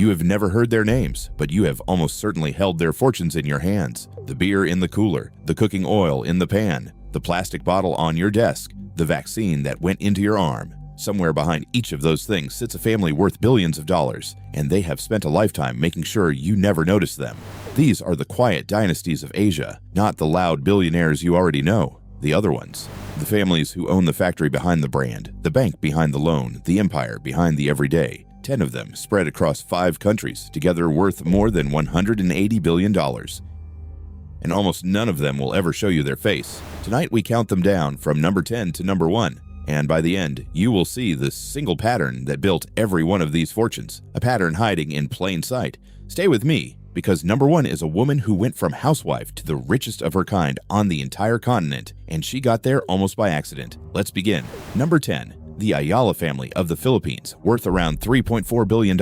You have never heard their names, but you have almost certainly held their fortunes in your hands. The beer in the cooler, the cooking oil in the pan, the plastic bottle on your desk, the vaccine that went into your arm. Somewhere behind each of those things sits a family worth billions of dollars, and they have spent a lifetime making sure you never notice them. These are the quiet dynasties of Asia, not the loud billionaires you already know, the other ones. The families who own the factory behind the brand, the bank behind the loan, the empire behind the everyday. 10 of them spread across 5 countries, together worth more than $180 billion. And almost none of them will ever show you their face. Tonight we count them down from number 10 to number 1. And by the end, you will see the single pattern that built every one of these fortunes, a pattern hiding in plain sight. Stay with me, because number 1 is a woman who went from housewife to the richest of her kind on the entire continent, and she got there almost by accident. Let's begin. Number 10. The Ayala family of the Philippines, worth around $3.4 billion.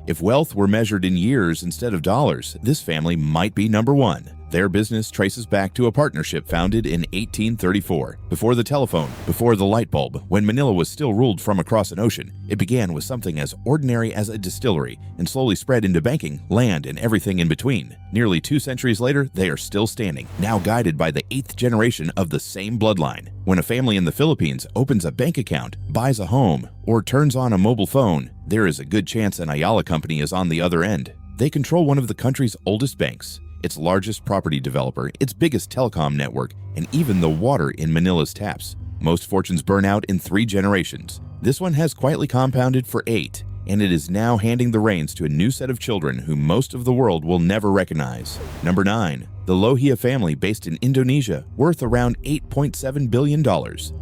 If wealth were measured in years instead of dollars, this family might be number 1. Their business traces back to a partnership founded in 1834. Before the telephone, before the light bulb, when Manila was still ruled from across an ocean, it began with something as ordinary as a distillery and slowly spread into banking, land, and everything in between. Nearly 2 centuries later, they are still standing, now guided by the 8th generation of the same bloodline. When a family in the Philippines opens a bank account, buys a home, or turns on a mobile phone, there is a good chance an Ayala company is on the other end. They control one of the country's oldest banks, its largest property developer, its biggest telecom network, and even the water in Manila's taps. Most fortunes burn out in 3 generations. This one has quietly compounded for 8, and it is now handing the reins to a new set of children who most of the world will never recognize. Number 9. The Lohia family based in Indonesia, worth around $8.7 billion.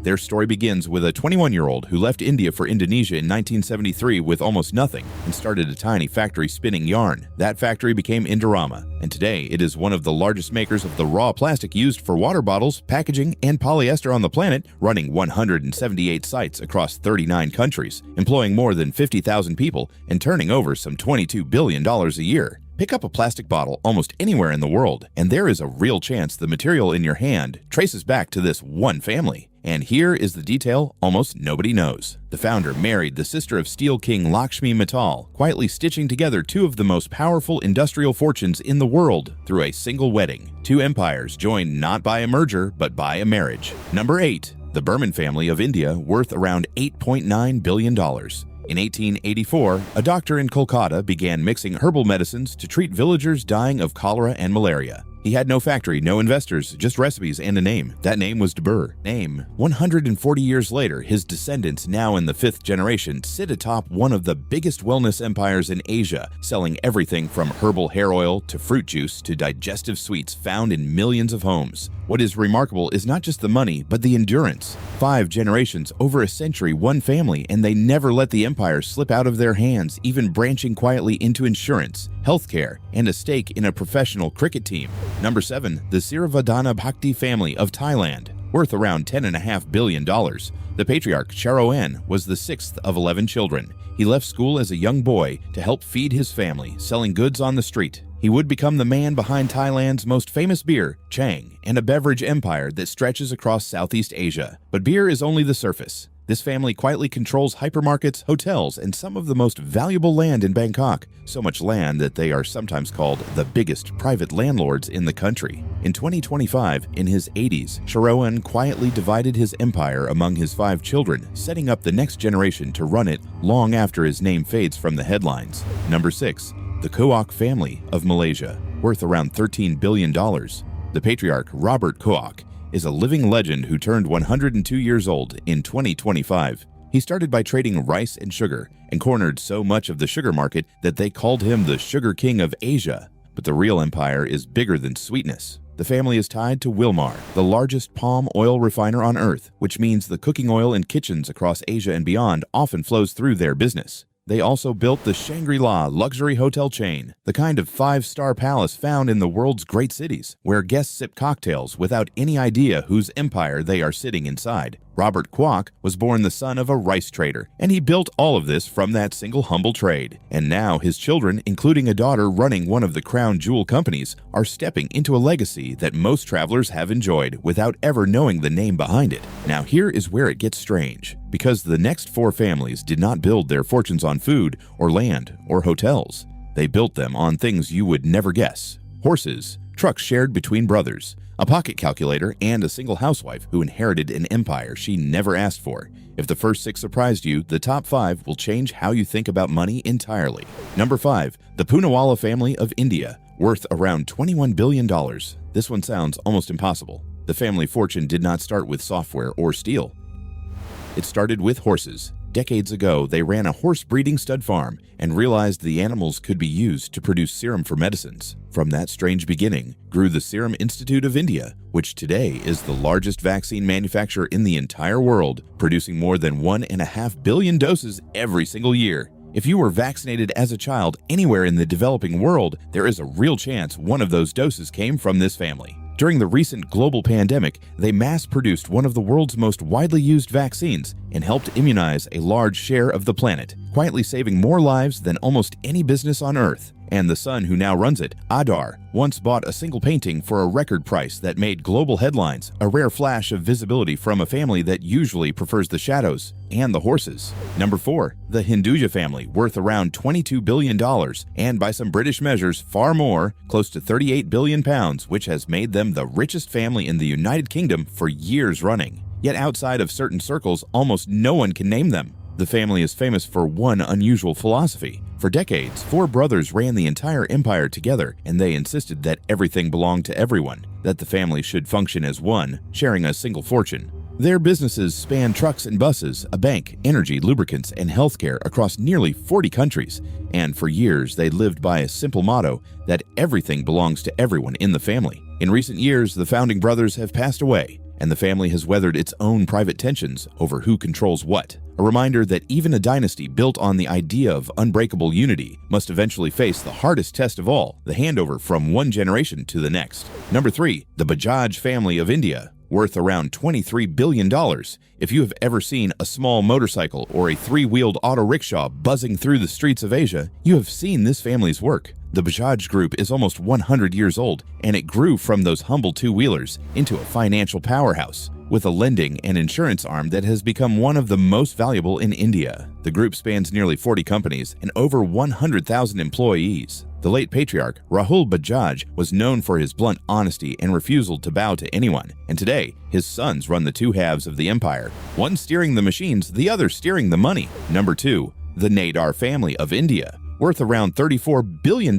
Their story begins with a 21-year-old who left India for Indonesia in 1973 with almost nothing and started a tiny factory spinning yarn. That factory became Indorama, and today it is one of the largest makers of the raw plastic used for water bottles, packaging, and polyester on the planet, running 178 sites across 39 countries, employing more than 50,000 people, and turning over some $22 billion a year. Pick up a plastic bottle almost anywhere in the world, and there is a real chance the material in your hand traces back to this one family. And here is the detail almost nobody knows. The founder married the sister of steel king Lakshmi Mittal, quietly stitching together 2 of the most powerful industrial fortunes in the world through a single wedding. 2 empires joined not by a merger, but by a marriage. Number 8. The Burman family of India, worth around $8.9 billion. In 1884, a doctor in Kolkata began mixing herbal medicines to treat villagers dying of cholera and malaria. He had no factory, no investors, just recipes and a name. That name was Dabur. 140 years later, his descendants, now in the 5th generation, sit atop one of the biggest wellness empires in Asia, selling everything from herbal hair oil to fruit juice to digestive sweets found in millions of homes. What is remarkable is not just the money, but the endurance. 5 generations, over a century, one family, and they never let the empire slip out of their hands, even branching quietly into insurance, healthcare, and a stake in a professional cricket team. Number 7. The Sirivadhanabhakdi family of Thailand, worth around $10.5 billion. The patriarch, Charoen, was the 6th of 11 children. He left school as a young boy to help feed his family, selling goods on the street. He would become the man behind Thailand's most famous beer, Chang, and a beverage empire that stretches across Southeast Asia. But beer is only the surface. This family quietly controls hypermarkets, hotels, and some of the most valuable land in Bangkok, so much land that they are sometimes called the biggest private landlords in the country. In 2025, in his 80s, Charoen quietly divided his empire among his 5 children, setting up the next generation to run it long after his name fades from the headlines. Number 6. The Kuok family of Malaysia, worth around $13 billion. The patriarch, Robert Kuok, is a living legend who turned 102 years old in 2025. He started by trading rice and sugar and cornered so much of the sugar market that they called him the Sugar King of Asia. But the real empire is bigger than sweetness. The family is tied to Wilmar, the largest palm oil refiner on earth, which means the cooking oil in kitchens across Asia and beyond often flows through their business. They also built the Shangri-La luxury hotel chain, the kind of 5-star palace found in the world's great cities, where guests sip cocktails without any idea whose empire they are sitting inside. Robert Kuok was born the son of a rice trader, and he built all of this from that single humble trade. And now his children, including a daughter running one of the crown jewel companies, are stepping into a legacy that most travelers have enjoyed without ever knowing the name behind it. Now here is where it gets strange, because the next 4 families did not build their fortunes on food or land or hotels. They built them on things you would never guess: horses, trucks shared between brothers, a pocket calculator, and a single housewife who inherited an empire she never asked for. If the first 6 surprised you, the top 5 will change how you think about money entirely. Number 5. The Poonawalla family of India, worth around $21 billion. This one sounds almost impossible. The family fortune did not start with software or steel. It started with horses. Decades ago, they ran a horse breeding stud farm and realized the animals could be used to produce serum for medicines. From that strange beginning grew the Serum Institute of India, which today is the largest vaccine manufacturer in the entire world, producing more than 1.5 billion doses every single year. If you were vaccinated as a child anywhere in the developing world, there is a real chance one of those doses came from this family. During the recent global pandemic, they mass-produced one of the world's most widely used vaccines and helped immunize a large share of the planet, quietly saving more lives than almost any business on Earth. And the son who now runs it, Nadar, once bought a single painting for a record price that made global headlines, a rare flash of visibility from a family that usually prefers the shadows and the horses. Number 4. The Hinduja family, worth around $22 billion, and by some British measures far more, close to £38 billion, which has made them the richest family in the United Kingdom for years running. Yet outside of certain circles, almost no one can name them. The family is famous for one unusual philosophy. For decades, 4 brothers ran the entire empire together, and they insisted that everything belonged to everyone, that the family should function as one, sharing a single fortune. Their businesses span trucks and buses, a bank, energy, lubricants, and healthcare across nearly 40 countries, and for years they lived by a simple motto that everything belongs to everyone in the family. In recent years, the founding brothers have passed away, and the family has weathered its own private tensions over who controls what. A reminder that even a dynasty built on the idea of unbreakable unity must eventually face the hardest test of all, the handover from one generation to the next. Number 3. The Bajaj family of India, worth around $23 billion. If you have ever seen a small motorcycle or a 3-wheeled auto rickshaw buzzing through the streets of Asia, you have seen this family's work. The Bajaj Group is almost 100 years old, and it grew from those humble 2-wheelers into a financial powerhouse, with a lending and insurance arm that has become one of the most valuable in India. The group spans nearly 40 companies and over 100,000 employees. The late patriarch, Rahul Bajaj, was known for his blunt honesty and refusal to bow to anyone, and today, his sons run the 2 halves of the empire, one steering the machines, the other steering the money. Number 2. The Nadar family of India, worth around $34 billion.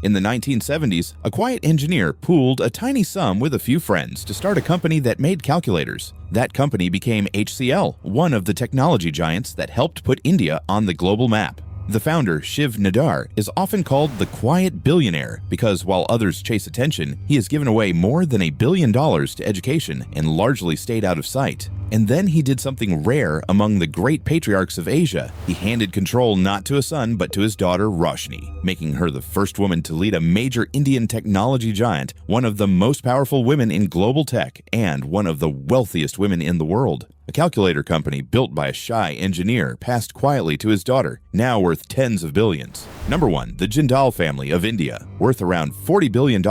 In the 1970s, a quiet engineer pooled a tiny sum with a few friends to start a company that made calculators. That company became HCL, one of the technology giants that helped put India on the global map. The founder, Shiv Nadar, is often called the quiet billionaire because while others chase attention, he has given away more than $1 billion to education and largely stayed out of sight. And then he did something rare among the great patriarchs of Asia. He handed control not to a son but to his daughter Roshni, making her the first woman to lead a major Indian technology giant, one of the most powerful women in global tech, and one of the wealthiest women in the world. A calculator company built by a shy engineer passed quietly to his daughter, now worth tens of billions. Number 1. The Jindal family of India, worth around $40 billion,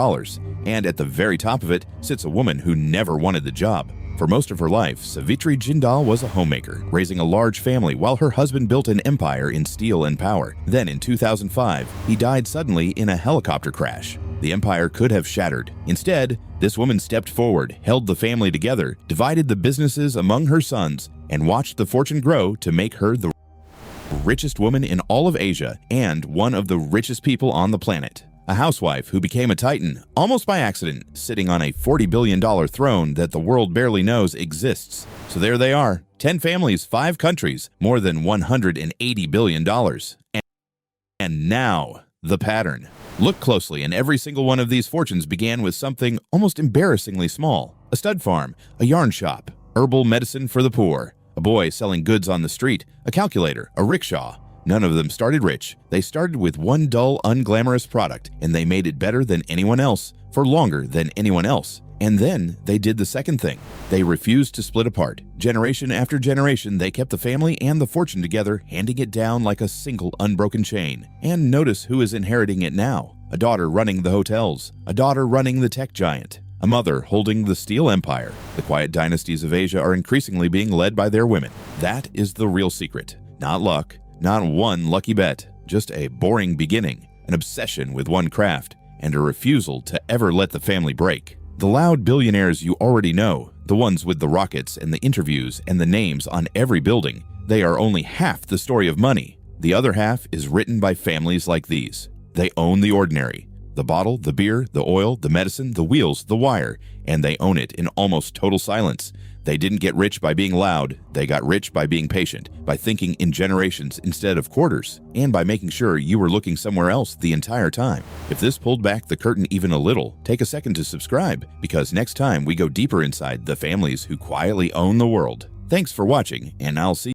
and at the very top of it sits a woman who never wanted the job. For most of her life, Savitri Jindal was a homemaker, raising a large family while her husband built an empire in steel and power. Then in 2005, he died suddenly in a helicopter crash. The empire could have shattered. Instead, this woman stepped forward, held the family together, divided the businesses among her sons, and watched the fortune grow to make her the richest woman in all of Asia and one of the richest people on the planet. A housewife who became a titan, almost by accident, sitting on a $40 billion throne that the world barely knows exists. So there they are, 10 families, 5 countries, more than $180 billion. And now, the pattern. Look closely, and every single one of these fortunes began with something almost embarrassingly small. A stud farm, a yarn shop, herbal medicine for the poor, a boy selling goods on the street, a calculator, a rickshaw. None of them started rich. They started with one dull, unglamorous product, and they made it better than anyone else, for longer than anyone else. And then they did the second thing. They refused to split apart. Generation after generation, they kept the family and the fortune together, handing it down like a single unbroken chain. And notice who is inheriting it now. A daughter running the hotels, a daughter running the tech giant, a mother holding the steel empire. The quiet dynasties of Asia are increasingly being led by their women. That is the real secret. Not luck. Not one lucky bet, just a boring beginning. an obsession with one craft, and a refusal to ever let the family break. The loud billionaires you already know, the ones with the rockets and the interviews and the names on every building, they are only half the story of money. The other half is written by families like these. They own the ordinary. The bottle, the beer, the oil, the medicine, the wheels, the wire, and they own it in almost total silence. They didn't get rich by being loud, they got rich by being patient, by thinking in generations instead of quarters, and by making sure you were looking somewhere else the entire time. If this pulled back the curtain even a little, take a second to subscribe, because next time we go deeper inside the families who quietly own the world. Thanks for watching, and I'll see you